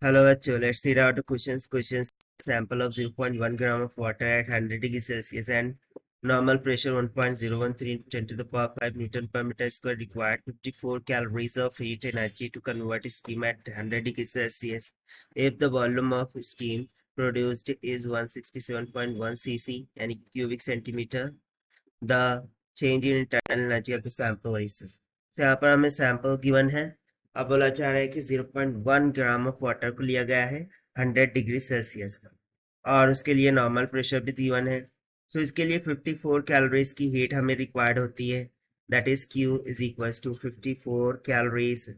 Hello bachcho, let's read out the questions. Questions: sample of 0.1 gram of water at 100 degrees Celsius and normal pressure 1.013 10 to the power 5 Newton per meter square required 54 calories of heat energy to convert steam at 100 degrees Celsius. If the volume of steam produced is 167.1 cc and cubic centimeter, the change in internal energy of the sample is. So यहाँ पर हमें sample given है। अब बोला जा रहा है कि 0.1 ग्राम ऑफ वाटर को लिया गया है 100 डिग्री सेल्सियस पर और उसके लिए नॉर्मल प्रेशर भी गिवन है। सो इसके लिए 54 कैलोरीज की हीट हमें रिक्वायर्ड होती है, that is Q is equal to 54 calories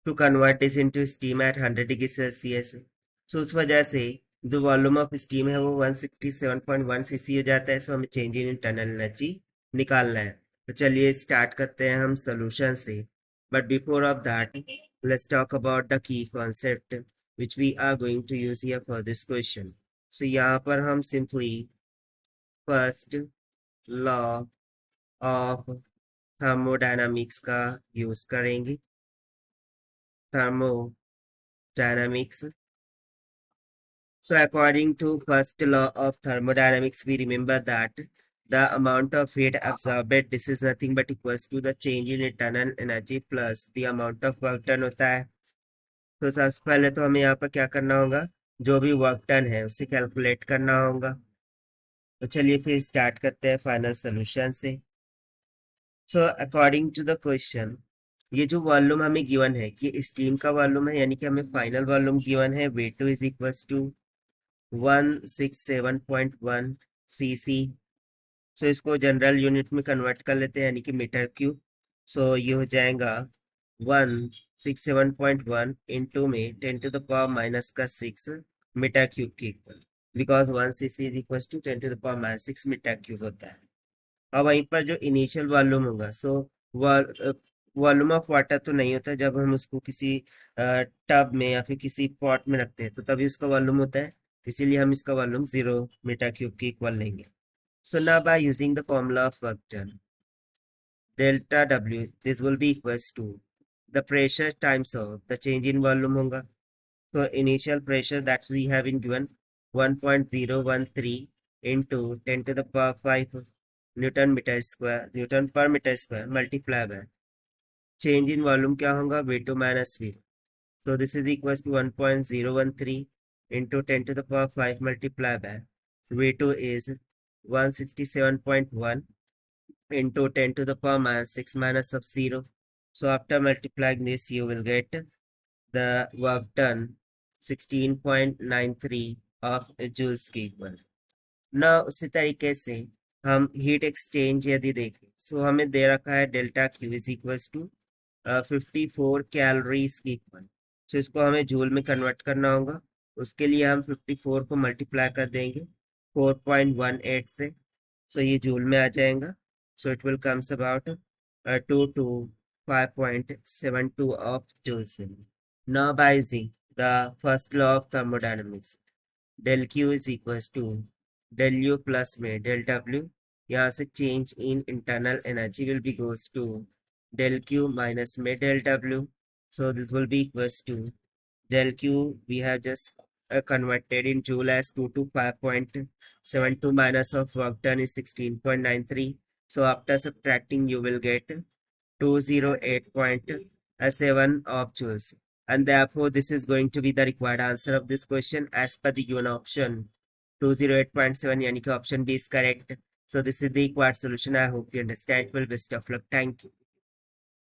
to convert this into steam at 100 degree Celsius. So उस वजह से जो वॉल्यूम ऑफ स्टीम है वो 167.1 सीसी हो जाता है। सो हमें चेंज इन इंटरनल एनर्जी निकालना है। तो चलिए स्टार्ट करते हैं हम सोल्यूशन से। But before of that let's talk about the key concept which we are going to use here for this question. So यहाँ पर हम simply first law of thermodynamics का यूज करेंगे। thermodynamics. So according to first law of thermodynamics, we remember that the amount of heat absorbed, this is nothing but equals to the change in internal energy plus the amount of work done होता है। तो सबसे पहले तो हमें यहाँ पर क्या करना होगा, जो भी वर्क डन है उसे कैलकुलेट करना होगा। तो चलिए फिर स्टार्ट करते हैं फाइनल सोल्यूशन से। So according to the question, ये जो वॉल्यूम हमें गिवन है ये स्टीम का वॉल्यूम है, यानी कि हमें फाइनल वॉल्यूम गिवन है V2 is equals to 167.1 cc। So इसको जनरल यूनिट में कन्वर्ट कर लेते हैं, यानी कि मीटर क्यूब। सो ये हो जाएगा 167.1 इंटू में 10 टू द पावर माइनस का 6 मीटर क्यूब के equal, because 1 cc is equal to 10 to the power minus 6 meter cube होता है। और वहीं पर जो इनिशियल वॉल्यूम होगा, सो वॉल्यूम ऑफ वाटर तो नहीं होता जब हम उसको किसी टब में या फिर किसी पॉट में रखते हैं, तो तभी उसका वॉल्यूम होता है। इसीलिए हम इसका वॉल्यूम 0 मीटर क्यूब के इक्वल लेंगे। So now by using the formula of work done, delta W this will be equals to the pressure times of the change in volume होगा। तो initial pressure that we have in given 1.013 into 10 to the power 5 newton metre square, newton पर metre square multiply by change in volume क्या होगा V2 minus V। So this is equals to 1.013 into 10 to the power 5 multiplied by V2 is 167.1 into 10 to the power minus 6 minus of 0. So after multiplying this, you will get the work done 16.93 of joules के equal. Now उसी तरीके से हम heat exchange यदि देखें, सो हमें दे रखा है delta Q is equals to 54 calories की इक्वल। सो इसको हमें जूल में कन्वर्ट करना होगा। उसके लिए हम 54 को मल्टीप्लाई कर देंगे 4.18 से। सो ये जूल में आ जाएगा। So it will comes about 2 to 5.72 of joules. Now by using the first law of thermodynamics, del Q is equals to del U plus में del W, यहाँ से change in internal energy will be goes to del Q minus में del W. So this will be equals to del Q, we have just converted in joule as 2 to 5.72 minus of work done is 16.93. So after subtracting you will get 208.7 of joules, and therefore this is going to be the required answer of this question as per the given option 208.7, यानी कि option B is correct. So this is the required solution. I hope you understand. Well, best of luck. Thank you.